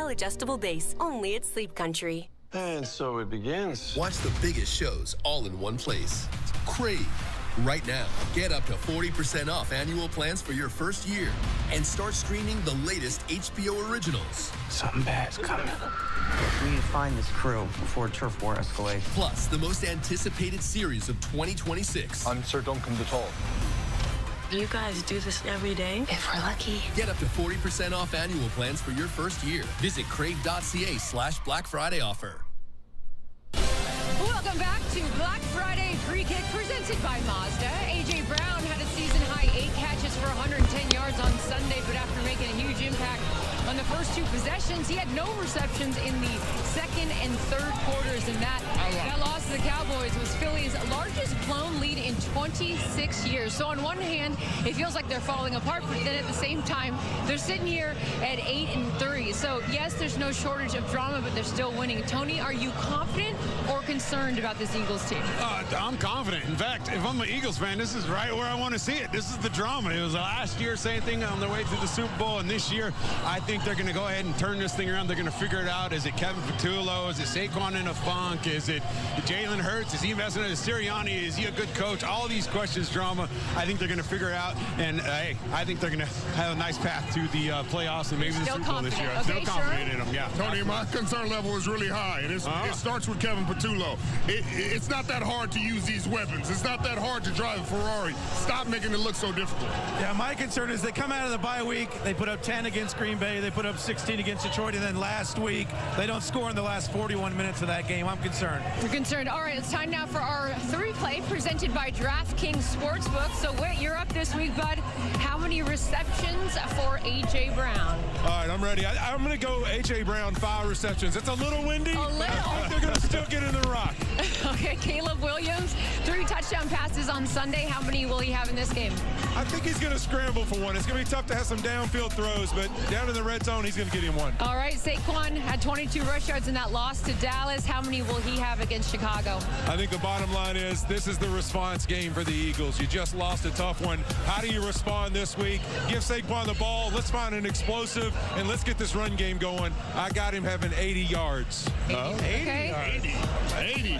Style adjustable base, only at Sleep Country. And so it begins. Watch the biggest shows all in one place. Crave. Right now, get up to 40% off annual plans for your first year and start streaming the latest HBO originals. Something bad's coming. We need to find this crew before turf war escalates. Plus, the most anticipated series of 2026. I'm Sir Duncan de Tall. You guys do this every day? If we're lucky. Get up to 40% off annual plans for your first year. Visit crave.ca/Black Friday offer. Welcome back to Black Friday Free Kick presented by Mazda. A.J. Brown had a season-high 8 catches for 110 yards on Sunday, but after making a huge impact on the first 2 possessions, he had no receptions in the second and third quarters, and that loss to the Cowboys was Philly's largest blown lead in 26 years. So on one hand, it feels like they're falling apart, but then at the same time, they're sitting here at 8-3. So yes, there's no shortage of drama, but they're still winning. Tony, are you confident or concerned about this Eagles team? I'm confident. In fact, if I'm an Eagles fan, this is right where I want to see it. This is the drama. It was last year, same thing on their way to the Super Bowl, and this year, I think they're going to go ahead and turn this thing around. They're going to figure it out. Is it Kevin Patullo? Is it Saquon in a funk? Is it Jalen Hurts? Is he investing in Sirianni? Is he a good coach? All these questions, drama, I think they're going to figure it out, and hey, I think they're going to have a nice path to the playoffs and maybe the Super Bowl this year. I'm still confident in them, yeah. Tony, my concern level is really high, and it starts with Kevin Patullo. It's not that hard to use these weapons. It's not that hard to drive a Ferrari. Stop making it look so difficult. Yeah, my concern is they come out of the bye week, they put up 10 against Green Bay, they put up 16 against Detroit, and then last week, they don't score in the last 41 minutes of that game. I'm concerned. You're concerned. All right, it's time now for our 3-play presented by DraftKings Sportsbook. So, Whit, you're up this week, bud. How many receptions for A.J. Brown? All right, I'm ready. I'm going to go A.J. Brown, 5 receptions. It's a little windy. A little. I think they're going to still get in the rock. Okay, Caleb Williams, 3 touchdown passes on Sunday. How many will he have in this game? I think he's going to scramble for one. It's going to be tough to have some downfield throws, but down in the red zone, he's going to get him one. All right, Saquon had 22 rush yards in that loss to Dallas. How many will he have against Chicago? I think the bottom line is this is the response game for the Eagles. You just lost a tough one. How do you respond this week? Give Saquon the ball. Let's find an explosive, and let's get this run game going. I got him having 80 yards. 80. Okay. 80.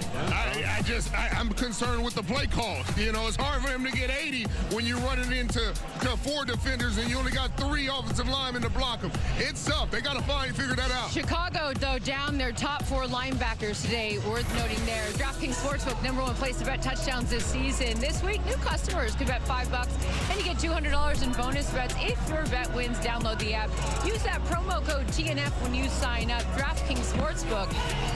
I'm concerned with the play call. You know, it's hard for him to get 80 when you're running into 4 defenders and you only got 3 offensive linemen to block them. It's tough. They got to figure that out. Chicago, though, down their top 4 linebackers today. Worth noting there. DraftKings Sportsbook, #1 place to bet touchdowns this season. This week, new customers could bet $5 and you get $200 in bonus bets if your bet wins. Download the app. Use that promo code TNF when you sign up. DraftKings Sportsbook.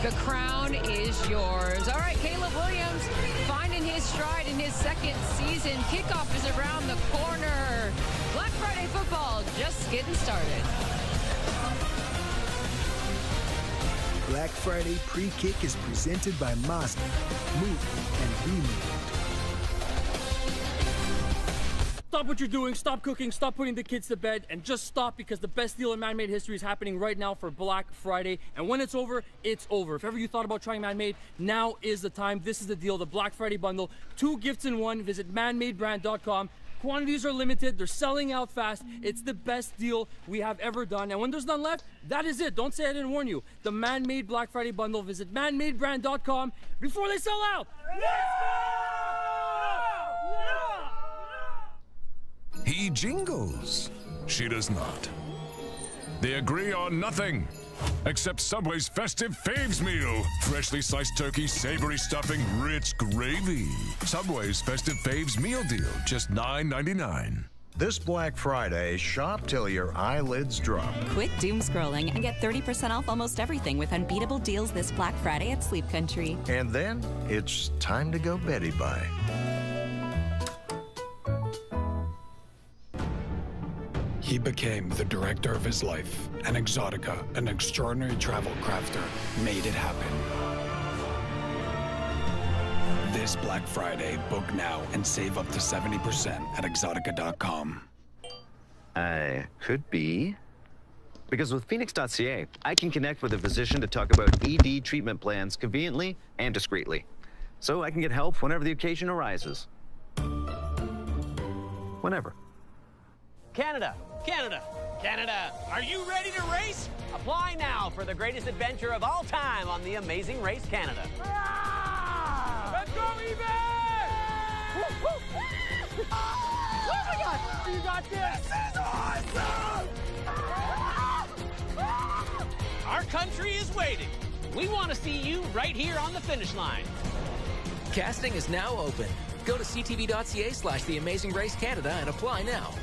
The crown is yours. All right, Caleb Williams finding his stride in his 2nd season. Kickoff is around the corner. Black Friday football just getting started. Black Friday Pre-Kick is presented by Mazda. Move and be moved. Stop what you're doing, stop cooking, stop putting the kids to bed, and just stop, because the best deal in man-made history is happening right now for Black Friday. And when it's over, it's over. If ever you thought about trying man-made, now is the time. This is the deal, the Black Friday bundle. 2 gifts in 1. Visit manmadebrand.com. Quantities are limited. They're selling out fast. It's the best deal we have ever done. And when there's none left, that is it. Don't say I didn't warn you. The Man-Made Black Friday bundle. Visit manmadebrand.com before they sell out. Let's go! He jingles. She does not. They agree on nothing except Subway's festive faves meal. Freshly sliced turkey, savory stuffing, rich gravy. Subway's festive faves meal deal, just $9.99. This Black Friday, shop till your eyelids drop. Quit doom scrolling and get 30% off almost everything with unbeatable deals this Black Friday at Sleep Country. And then it's time to go Betty Bye. He became the director of his life, and Exotica, an extraordinary travel crafter, made it happen. This Black Friday, book now and save up to 70% at Exotica.com. I could be. Because with Phoenix.ca, I can connect with a physician to talk about ED treatment plans conveniently and discreetly. So I can get help whenever the occasion arises. Whenever. Canada, Canada, Canada, are you ready to race? Apply now for the greatest adventure of all time on The Amazing Race Canada. Let's go, Evan! Oh my God! You got this! This is awesome! Our country is waiting. We want to see you right here on the finish line. Casting is now open. Go to ctv.ca/The Amazing Race Canada and apply now.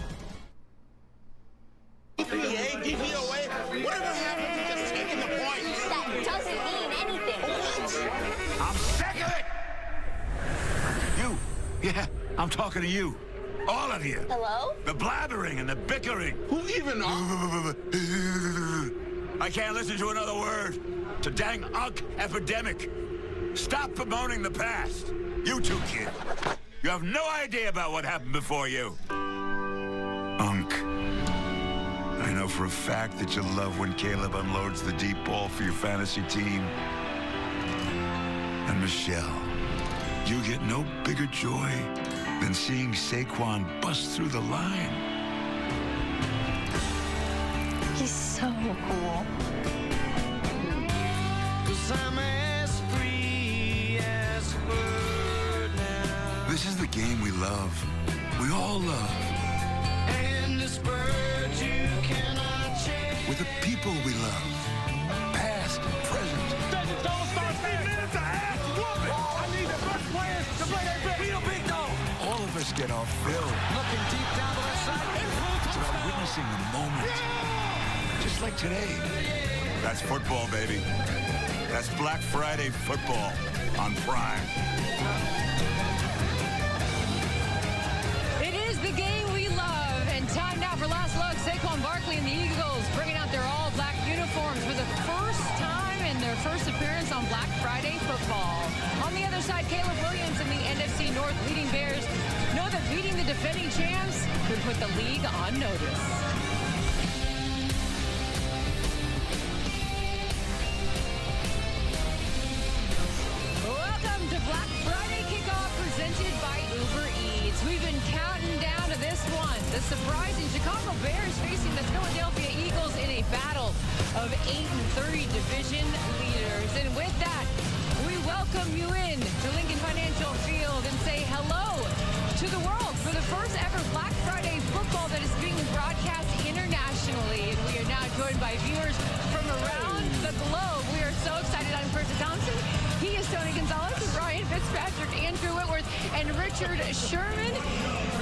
NBA, give me away. Whatever happened to just taking the point? That doesn't mean anything. I'm sick of it. You. Yeah, I'm talking to you. All of you. Hello? The blabbering and the bickering. Who even are? I can't listen to another word. It's a dang unk epidemic. Stop bemoaning the past. You two, kid. You have no idea about what happened before you. Unk. I know for a fact that you love when Caleb unloads the deep ball for your fantasy team. And Michelle, you get no bigger joy than seeing Saquon bust through the line. He's so cool. This is the game we love. We all love. And this bird you cannot change. With the people we love. Past and present. I need the best players to play their best. Real big dog. All of us get our fill. Looking deep down the left side. It's about witnessing the moment. Just like today. That's football, baby. That's Black Friday football on Prime. It is the game we love, and time now for last look. Saquon Barkley and the Eagles bringing out their all-black uniforms for the first time in their first appearance on Black Friday football. On the other side, Caleb Williams and the NFC North leading Bears know that beating the defending champs could put the league on notice. Welcome to Black Friday kickoff presented by Uber Eats. We've been counting down to this one. The surprising Chicago Bears facing the Philadelphia Eagles in a battle of 8 and 30 division leaders. And with that, we welcome you in to Lincoln Financial Field and say hello to the world for the first ever Black Friday football that is being broadcast internationally. And we are now joined by viewers from around the globe. We are so excited. I'm Persa Thompson. He is Tony Gonzalez, Ryan Fitzpatrick, Andrew Whitworth, and Richard Sherman.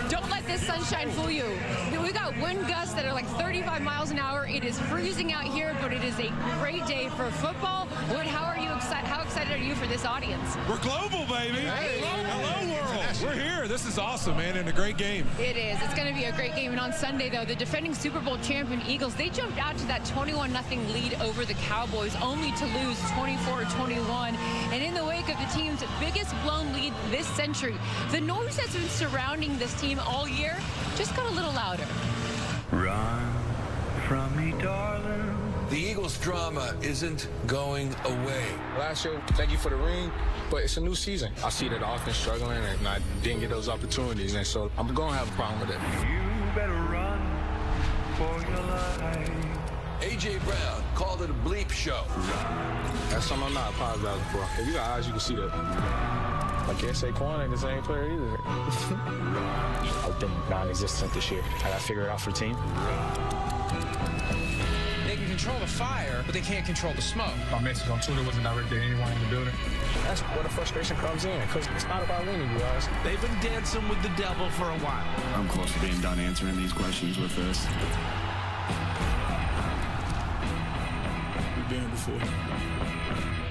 Don't let this sunshine fool you. We got wind gusts that are like 35 miles an hour. It is freezing out here, but it is a great day for football. Wood, how are you excited? How excited are you for this audience? We're global, baby. Hey. Hello, world. We're here. This is awesome, man, and a great game. It is. It's going to be a great game. And on Sunday, though, the defending Super Bowl champion Eagles, they jumped out to that 21-0 lead over the Cowboys, only to lose 24-21. And in the wake of the team's biggest blown lead this century, the noise that's been surrounding this team all year just got a little louder. Run from me, darling. The Eagles' drama isn't going away. Last year, thank you for the ring, but it's a new season. I see that the offense struggling, and I didn't get those opportunities, and so I'm going to have a problem with it. You better run for your life. A.J. Brown called it a bleep show. That's something I'm not apologizing for. If you got eyes, you can see that. I can't say Saquon ain't the same player either. I've been non-existent this year. I got to figure it out for the team. They can control the fire, but they can't control the smoke. My message on Twitter wasn't directed to anyone in the building. That's where the frustration comes in, because it's not about winning, you guys. They've been dancing with the devil for a while. I'm close to being done answering these questions with this. We've been before.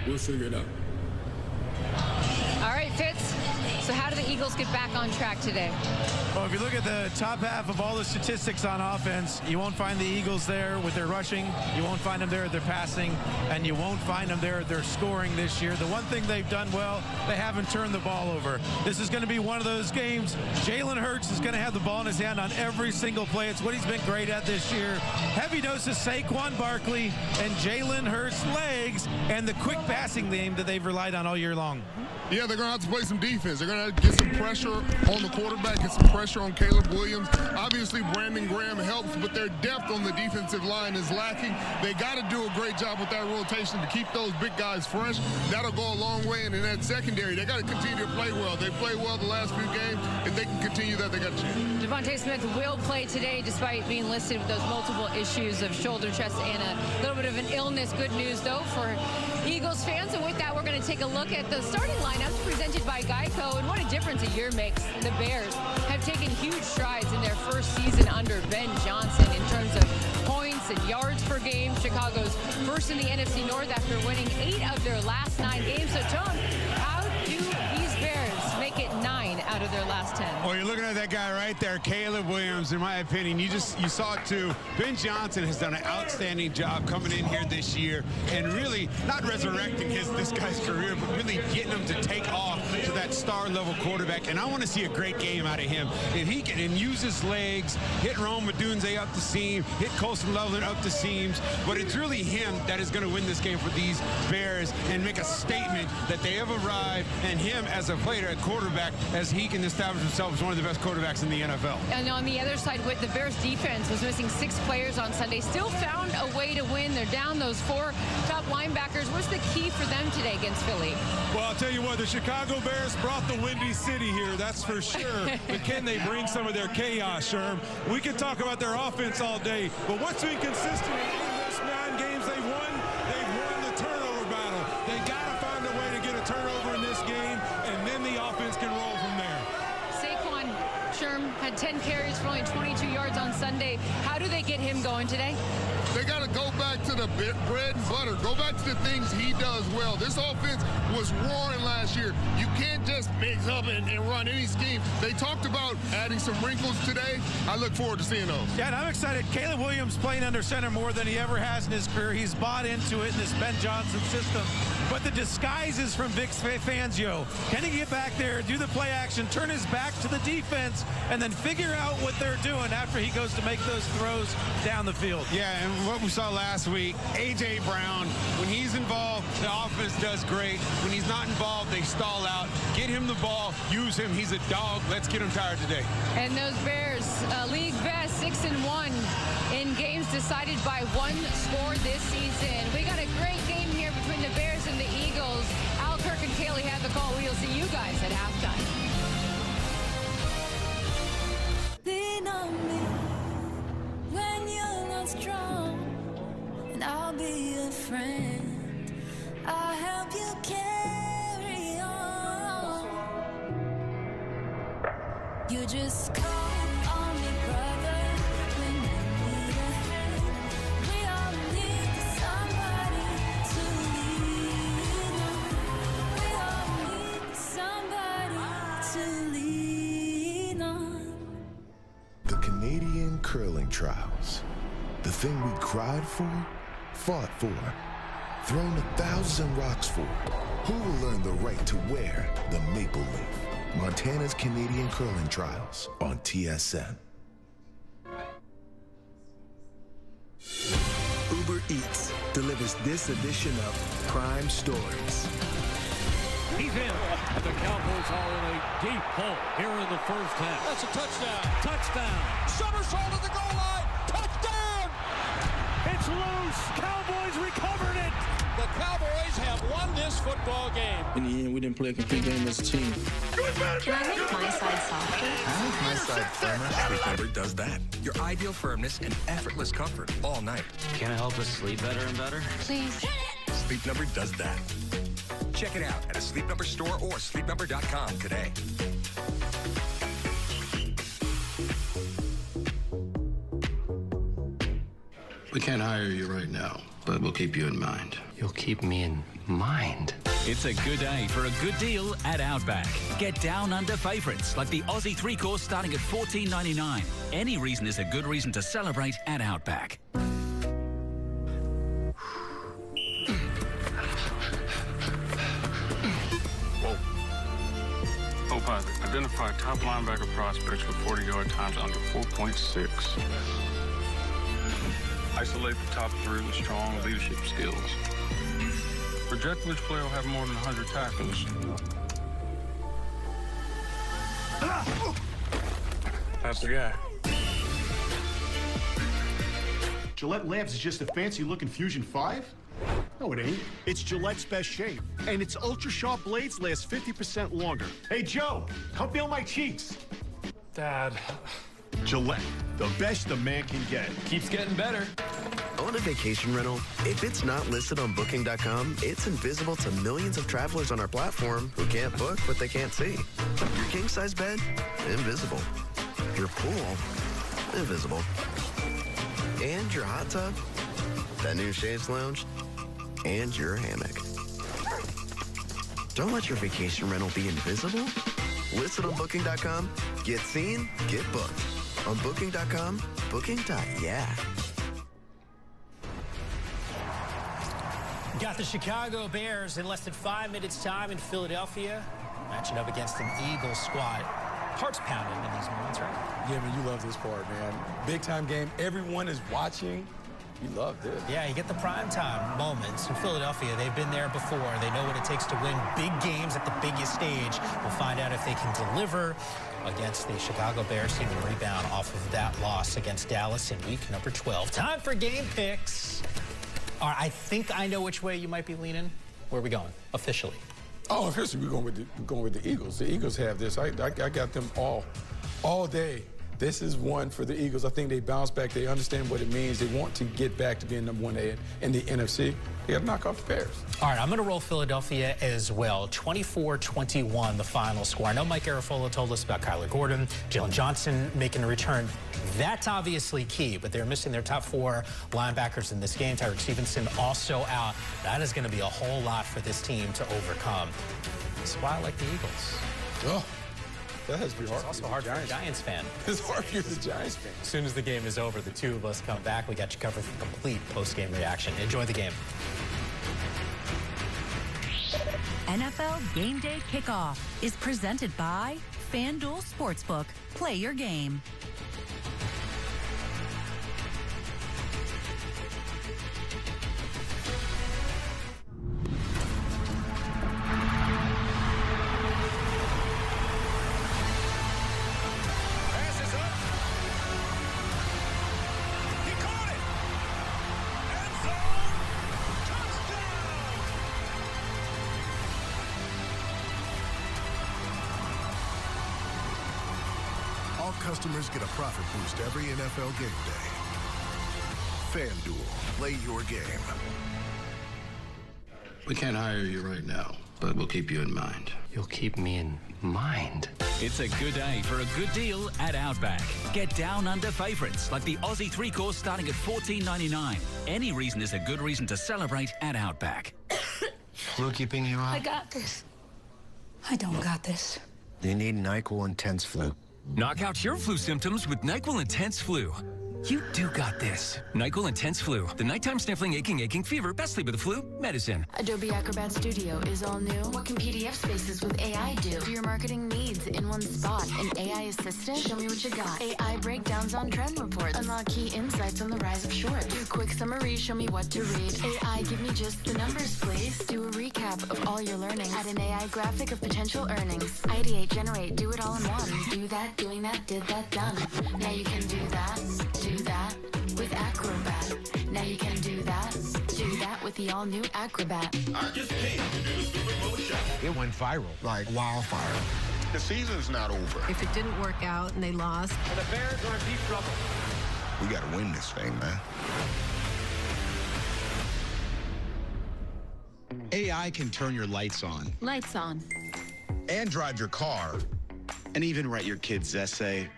We'll figure it out. All right, Fitz. So how do the Eagles get back on track today? Well, if you look at the top half of all the statistics on offense, you won't find the Eagles there with their rushing. You won't find them there at their passing. And you won't find them there at their scoring this year. The one thing they've done well, they haven't turned the ball over. This is going to be one of those games. Jalen Hurts is going to have the ball in his hand on every single play. It's what he's been great at this year. Heavy doses Saquon Barkley and Jalen Hurts' legs and the quick passing game that they've relied on all year long. Yeah, they're going to have to play some defense. They're going going to get some pressure on the quarterback, get some pressure on Caleb Williams. Obviously, Brandon Graham helps, but their depth on the defensive line is lacking. They got to do a great job with that rotation to keep those big guys fresh. That'll go a long way. And in that secondary, they got to continue to play well. They played well the last few games. If they can continue that, they got a chance. Devontae Smith will play today despite being listed with those multiple issues of shoulder, chest, and a little bit of an illness. Good news, though, for Eagles fans. And with that, we're going to take a look at the starting lineups presented by Geico and what a difference a year makes. The Bears have taken huge strides in their first season under Ben Johnson in terms of points and yards per game. Chicago's first in the NFC North after winning 8 of their last 9 games. So, Tom, how do these Bears make it 9 out of their last 10? Well, you're looking at that guy right there, Caleb Williams, in my opinion. You saw it too. Ben Johnson has done an outstanding job coming in here this year and really not resurrecting this guy's career, but really getting him to take off to that star-level quarterback. And I want to see a great game out of him. If he can use his legs, hit Rome Odunze up the seam, hit Colston Loveland up the seams, but it's really him that is going to win this game for these Bears and make a statement that they have arrived, and him as a player at quarterback, as he can establish himself as one of the best quarterbacks in the NFL. And on the other side, with the Bears defense was missing 6 players on Sunday, still found a way to win. They're down those 4 top linebackers. What's the key for them today against Philly? Well, I'll tell you what, the Chicago Bears brought the Windy City here, that's for sure. But can they bring some of their chaos, Sherm? We can talk about their offense all day, but what's been consistent in those 9 games they've won the turnover battle. They got to find a way to get a turnover in this game, and then the offense can roll from there. Saquon Sherm had 10 carries for only 22 yards on Sunday. How do they get him going today? They got to go back to the bread and butter. Go back to the things he does well. This offense was roaring last year. You can't just mix up and run any scheme. They talked about adding some wrinkles today. I look forward to seeing those. Yeah, and I'm excited. Caleb Williams playing under center more than he ever has in his career. He's bought into it in this Ben Johnson system. But the disguise is from Vic Fangio. Can he get back there, do the play action, turn his back to the defense, and then figure out what they're doing after he goes to make those throws down the field? Yeah, and what we saw last week, A.J. Brown, when he's involved, the offense does great. When he's not involved, they stall out. Get him the ball, use him. He's a dog. Let's get him tired today. And those Bears, league best, 6-1 in games decided by 1 score this season. We got a great game here between the Bears and the Eagles. Al, Kirk, and Kaylee have the call. We'll see you guys at halftime. Lean on me when you're not strong, and I'll be a friend. I'll help you carry on. You just call on me, brother, when you need a hand. We all need somebody to lean on. We all need somebody to lean on. The Canadian Curling Trials. The thing we cried for, fought for, thrown 1,000 rocks for. Who will earn the right to wear the maple leaf? Montana's Canadian Curling Trials on TSN. Uber Eats delivers this edition of Prime Stories. He's in. And the Cowboys are in a deep hole here in the first half. That's a touchdown. Touchdown. Somersault at the goal line. Touchdown. It's loose. Cowboys recovered it. The Cowboys have won this football game. In the end, we didn't play a complete game as a team. Can I make my side softer? I make my side firmer. Sleep Number does that. Your ideal firmness and effortless comfort all night. Can it help us sleep better and better? Please. Sleep Number does that. Check it out at a Sleep Number store or sleepnumber.com today. We can't hire you right now, but we'll keep you in mind. You'll keep me in mind. It's a good day for a good deal at Outback. Get down under favourites like the Aussie 3-course starting at $14.99. Any reason is a good reason to celebrate at Outback. Whoa. Pilot, identify top linebacker prospects with 40-yard times under 4.6. Isolate the top 3 with strong leadership skills. Project which player will have more than 100 tackles. That's the guy. Gillette Labs is just a fancy-looking Fusion 5? No, it ain't. It's Gillette's best shave. And its ultra-sharp blades last 50% longer. Hey, Joe, come feel my cheeks. Dad. Gillette, the best a man can get. Keeps getting better. Own a vacation rental? If it's not listed on Booking.com, it's invisible to millions of travelers on our platform who can't book what they can't see. Your king-size bed? Invisible. Your pool? Invisible. And your hot tub? That new Shaves Lounge? And your hammock. Don't let your vacation rental be invisible. Listed on Booking.com, get seen, get booked. On Booking.com, Booking.yeah. Got the Chicago Bears in less than 5 minutes' time in Philadelphia, matching up against an Eagles squad. Heart's pounding in these moments, right? Yeah, man, you love this part, man. Big-time game. Everyone is watching. You love this. Yeah, you get the primetime moments. In Philadelphia, they've been there before. They know what it takes to win big games at the biggest stage. We'll find out if they can deliver against the Chicago Bears team and rebound off of that loss against Dallas in week number 12. Time for game picks. All right, I think I know which way you might be leaning. Where are we going, officially? Oh, officially, we're going with the Eagles. The Eagles have this. I got them all day. This is one for the Eagles. I think they bounce back. They understand what it means. They want to get back to being number 1 in the NFC. They got to knock off the Bears. All right, I'm going to roll Philadelphia as well. 24-21, the final score. I know Mike Garafolo told us about Kyler Gordon, Jalen Johnson making a return. That's obviously key, but they're missing their top 4 linebackers in this game. Tyreek Stevenson also out. That is going to be a whole lot for this team to overcome. That's why I like the Eagles. Oh. That has to be hard. It's also hard for a Giants fan. It's hard for the Giants fan. As soon as the game is over, the two of us come back. We got you covered for complete post-game reaction. Enjoy the game. NFL Game Day Kickoff is presented by FanDuel Sportsbook. Play your game. Customers get a profit boost every NFL game day. FanDuel, play your game. We can't hire you right now, but we'll keep you in mind. You'll keep me in mind. It's a good day for a good deal at Outback. Get down under favorites like the Aussie 3-course starting at $14.99. Any reason is a good reason to celebrate at Outback. Flu keeping you up? I got this. I don't got this. You need NyQuil Intense Flu. Knock out your flu symptoms with NyQuil Intense Flu. You do got this. NyQuil Intense Flu. The nighttime sniffling, aching fever. Best sleep with the flu. Medicine. Adobe Acrobat Studio is all new. What can PDF Spaces with AI do? Do your marketing needs in one spot. An AI assistant? Show me what you got. AI breakdowns on trend reports. Unlock key insights on the rise of shorts. Do quick summary. Show me what to read. AI, give me just the numbers, please. Do a recap of all your learning. Add an AI graphic of potential earnings. Ideate, generate, do it all in one. Do that, doing that, did that, done. Now you can do that. Do that with Acrobat. Now you can do that with the all-new Acrobat. I just came to do the Super Bowl shot. It went viral like wildfire. The season's not over. If it didn't work out and they lost, And the Bears are in deep trouble. We gotta win this thing, man. AI can turn your lights on. Lights on. And drive your car. And even write your kid's essay.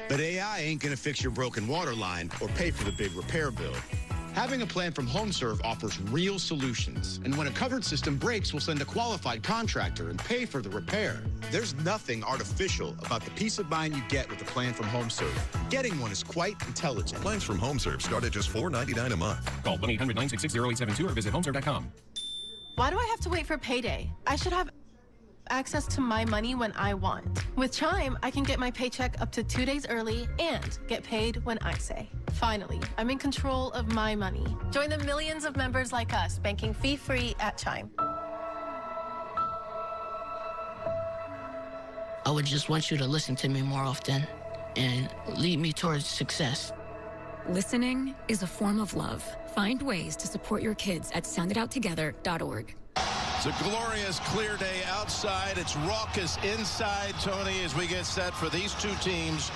But AI ain't gonna fix your broken water line or pay for the big repair bill. Having a plan from HomeServe offers real solutions. And when a covered system breaks, we'll send a qualified contractor and pay for the repair. There's nothing artificial about the peace of mind you get with a plan from HomeServe. Getting one is quite intelligent. Plans from HomeServe start at just $4.99 a month. Call 1-800-966-0872 or visit HomeServe.com. Why do I have to wait for payday? I should have access to my money when I want. With Chime, I can get my paycheck up to 2 days early and get paid when I say. Finally, I'm in control of my money. Join the millions of members like us, banking fee-free at Chime. I would just want you to listen to me more often and lead me towards success. Listening is a form of love. Find ways to support your kids at soundidouttogether.org. It's a glorious clear day outside. It's raucous inside, Tony, as we get set for these two teams.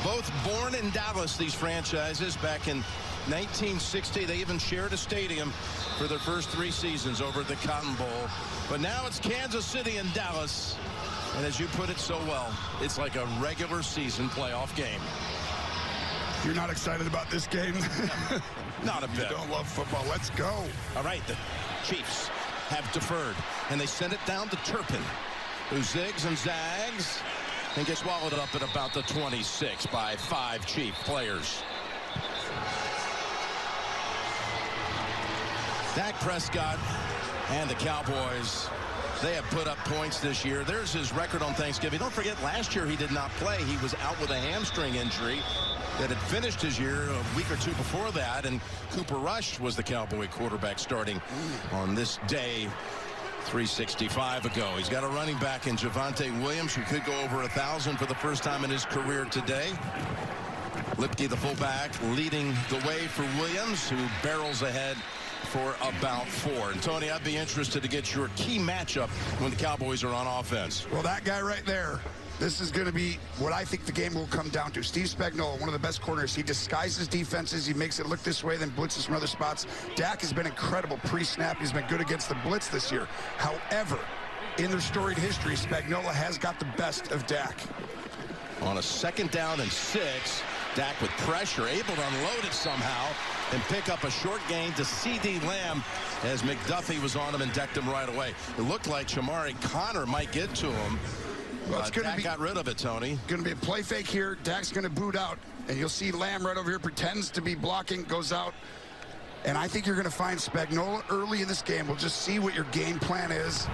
Both born in Dallas, these franchises, back in 1960. They even shared a stadium for their first 3 seasons over at the Cotton Bowl. But now it's Kansas City and Dallas. And as you put it so well, it's like a regular season playoff game. You're not excited about this game? Not a bit. You don't love football. Let's go. All right, the Chiefs have deferred, and they send it down to Turpin, who zigs and zags and gets wallowed up at about the 26 by 5 Chief players. Dak Prescott and the Cowboys, they have put up points this year. There's his record on Thanksgiving. Don't forget, last year he did not play. He was out with a hamstring injury that had finished his year a week or two before that, and Cooper Rush was the Cowboy quarterback starting on this day 365 ago. He's got a running back in Javonte Williams who could go over 1,000 for the first time in his career today. Lipke, the fullback, leading the way for Williams, who barrels ahead for about 4. And Tony, I'd be interested to get your key matchup when the Cowboys are on offense. Well, that guy right there, this is going to be what I think the game will come down to. Steve Spagnuolo, one of the best corners. He disguises defenses. He makes it look this way, then blitzes from other spots. Dak has been incredible pre-snap. He's been good against the blitz this year. However, in their storied history, Spagnuolo has got the best of Dak. On a 2nd down and 6, Dak with pressure, able to unload it somehow and pick up a short gain to C.D. Lamb as McDuffie was on him and decked him right away. It looked like Shamari Connor might get to him. Well, it's Dak got rid of it, Tony. Going to be a play fake here. Dak's going to boot out, and you'll see Lamb right over here pretends to be blocking, goes out. And I think you're going to find Spagnuolo early in this game. We'll just see what your game plan is,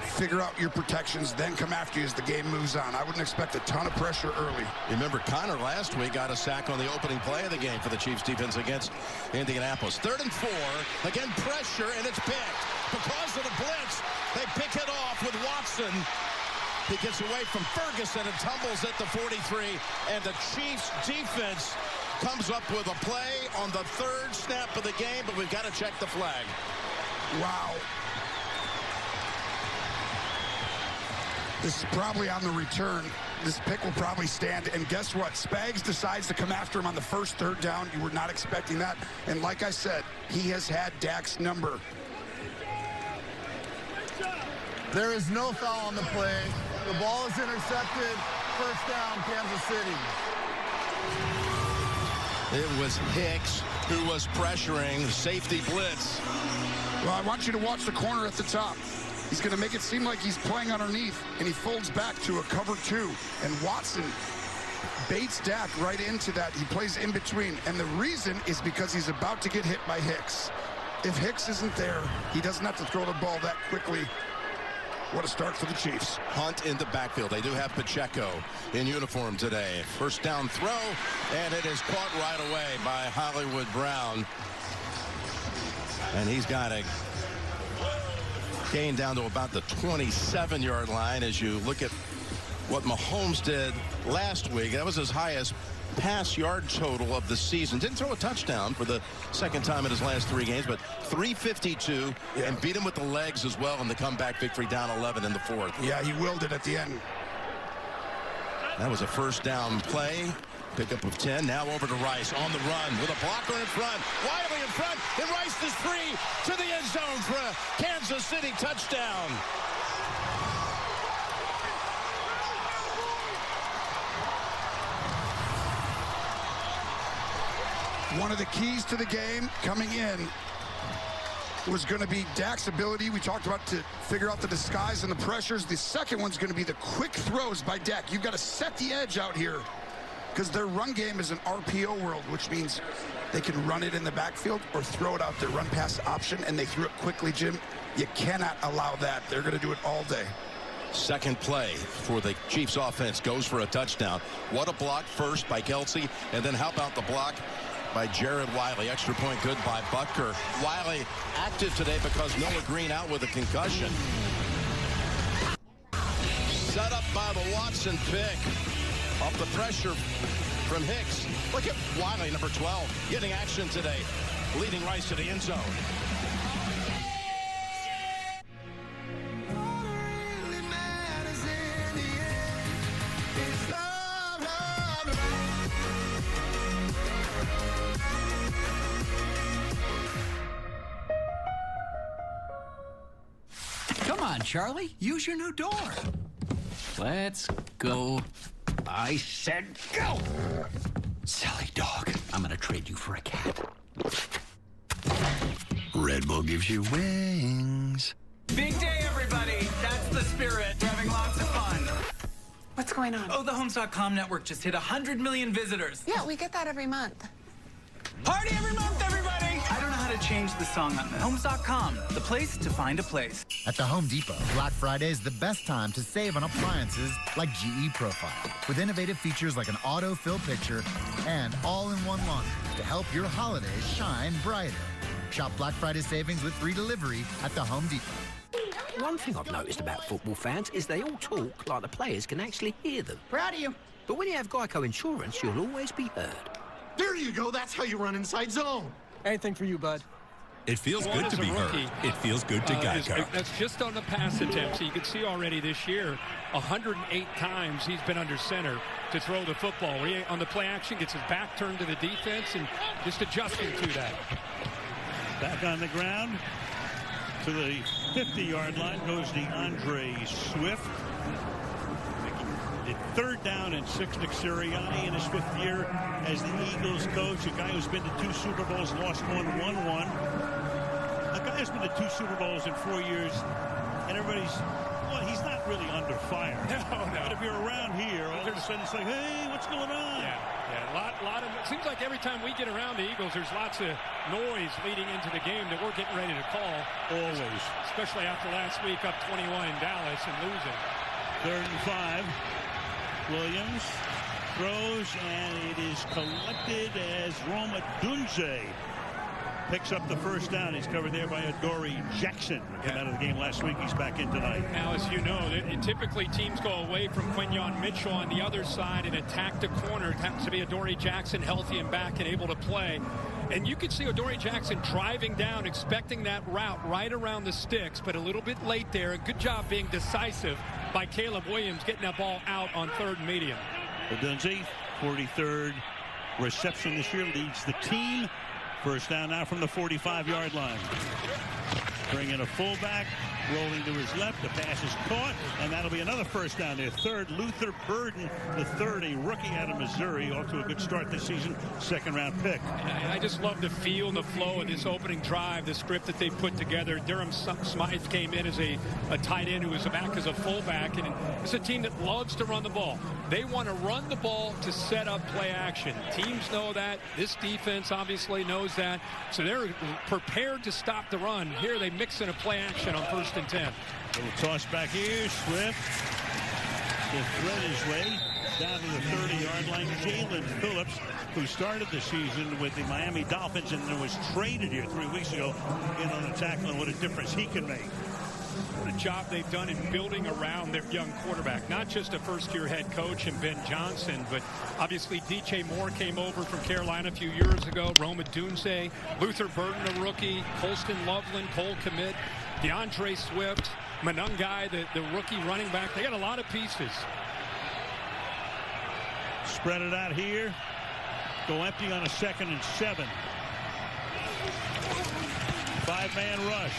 figure out your protections, then come after you as the game moves on. I wouldn't expect a ton of pressure early. Remember, Connor last week got a sack on the opening play of the game for the Chiefs defense against Indianapolis. 3rd and 4, again pressure, and it's picked. Because of the blitz, they pick it off with Watson. He gets away from Ferguson and tumbles at the 43, and the Chiefs defense comes up with a play on the 3rd snap of the game, but we've got to check the flag. Wow. This is probably on the return. This pick will probably stand, and guess what? Spags decides to come after him on the 1st 3rd down. You were not expecting that, and like I said, he has had Dak's number. There is no foul on the play. The ball is intercepted. 1st down, Kansas City. It was Hicks who was pressuring the safety blitz. Well, I want you to watch the corner at the top. He's going to make it seem like he's playing underneath, and he folds back to a cover 2. And Watson baits Dak right into that. He plays in between, and the reason is because he's about to get hit by Hicks. If Hicks isn't there, he doesn't have to throw the ball that quickly. What a start for the Chiefs. Hunt in the backfield. They do have Pacheco in uniform today. 1st down throw, and it is caught right away by Hollywood Brown. And he's got a gain down to about the 27-yard line as you look at what Mahomes did last week. That was his highest pass yard total of the season. Didn't throw a touchdown for the 2nd time in his last 3 games, but 352 and beat him with the legs as well in the comeback victory down 11 in the 4th. Yeah, he willed it at the end. That was a 1st down play. Pickup of 10. Now over to Rice on the run with a blocker in front. Wiley in front, and Rice is free to the end zone for a Kansas City touchdown. One of the keys to the game coming in was going to be Dak's ability, we talked about, to figure out the disguise and the pressures. The second one's going to be the quick throws by Dak. You've got to set the edge out here because their run game is an RPO world, which means they can run it in the backfield or throw it out there, run pass option, and they threw it quickly, Jim. You cannot allow that. They're going to do it all day. 2nd play for the Chiefs offense goes for a touchdown. What a block first by Kelsey, and then how about the block by Jared Wiley? Extra point good by Butker. Wiley active today because Noah Green out with a concussion. Set up by the Watson pick off the pressure from Hicks. Look at Wiley, number 12, getting action today, leading Rice to the end zone. Come on, Charlie. Use your new door. Let's go. I said go! Silly dog. I'm gonna trade you for a cat. Red Bull gives you wings. Big day, everybody. That's the spirit. We're having lots of fun. What's going on? Oh, the Homes.com network just hit 100 million visitors. Yeah, we get that every month. Party every month, everybody! I don't know how to change the song on this. Homes.com, the place to find a place. At the Home Depot, Black Friday is the best time to save on appliances like GE Profile, with innovative features like an auto-fill picture and all-in-one laundry to help your holidays shine brighter. Shop Black Friday savings with free delivery at the Home Depot. One thing I've noticed about football fans is they all talk like the players can actually hear them. Proud of you. But when you have Geico Insurance, you'll always be heard. There you go. That's how you run inside zone. Anything for you, bud. It feels good to be heard. It feels good to Geico. That's just on the pass attempt. So you can see already this year, 108 times he's been under center to throw the football. Where he, on the play action, gets his back turned to the defense and just adjusting to that. Back on the ground to the 50-yard line goes DeAndre Swift. Third down and 6. Nick Sirianni in his 5th year as the Eagles coach, a guy who's been to 2 Super Bowls, lost one, won one. A guy who's been to 2 Super Bowls in 4 years, and everybody's, well, he's not really under fire. No. But if you're around here, all of a sudden it's like, hey, what's going on? Yeah, a lot of, it seems like every time we get around the Eagles, there's lots of noise leading into the game that we're getting ready to call. Always. Especially after last week, up 21 in Dallas and losing. 3rd and 5. Williams throws, and it is collected as Rome Odunze picks up the first down. He's covered there by Adoree Jackson. Came out of the game last week. He's back in tonight. Now, as you know, typically teams go away from Quinyon Mitchell on the other side and attack the corner. It happens to be Adoree Jackson healthy and back and able to play. And you could see Adoree Jackson driving down, expecting that route right around the sticks, but a little bit late there. Good job being decisive by Caleb Williams, getting that ball out on 3rd and medium. Odunze, 43rd reception this year, leads the team. First down now from the 45-yard line. Bring in a fullback, rolling to his left. The pass is caught, and that'll be another first down there. 3rd, Luther Burden, the 3rd, a rookie out of Missouri, off to a good start this season. 2nd-round pick. I just love the feel and the flow of this opening drive, the script that they put together. Durham Smythe came in as a tight end who was back as a fullback, and it's a team that loves to run the ball. They want to run the ball to set up play action. Teams know that. This defense obviously knows that. So they're prepared to stop the run. Here they mix in a play action on 1st and 10. Little toss back here. Swift will thread his way down to the 30-yard line. Jalen Phillips, who started the season with the Miami Dolphins and was traded here 3 weeks ago, in on the tackle, and what a difference he can make. What a job they've done in building around their young quarterback. Not just a first-year head coach and Ben Johnson, but obviously DJ Moore came over from Carolina a few years ago. Rome Odunze, Luther Burden, a rookie, Colston Loveland, Cole Kmet, DeAndre Swift, Manungai, the rookie running back. They got a lot of pieces. Spread it out here. Go empty on a 2nd and 7. 5-man rush.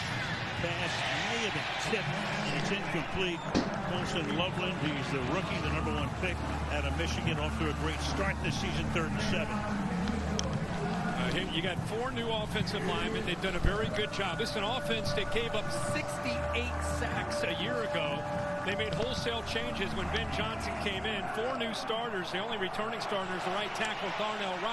Pass may have been tipped, and it's incomplete. Colston Loveland, he's the rookie, the #1 pick out of Michigan, off to a great start this season, 3rd and 7. You got 4 new offensive linemen. They've done a very good job. This is an offense that gave up 68 sacks a year ago. They made wholesale changes when Ben Johnson came in. 4 new starters. The only returning starter is the right tackle, Darnell Wright.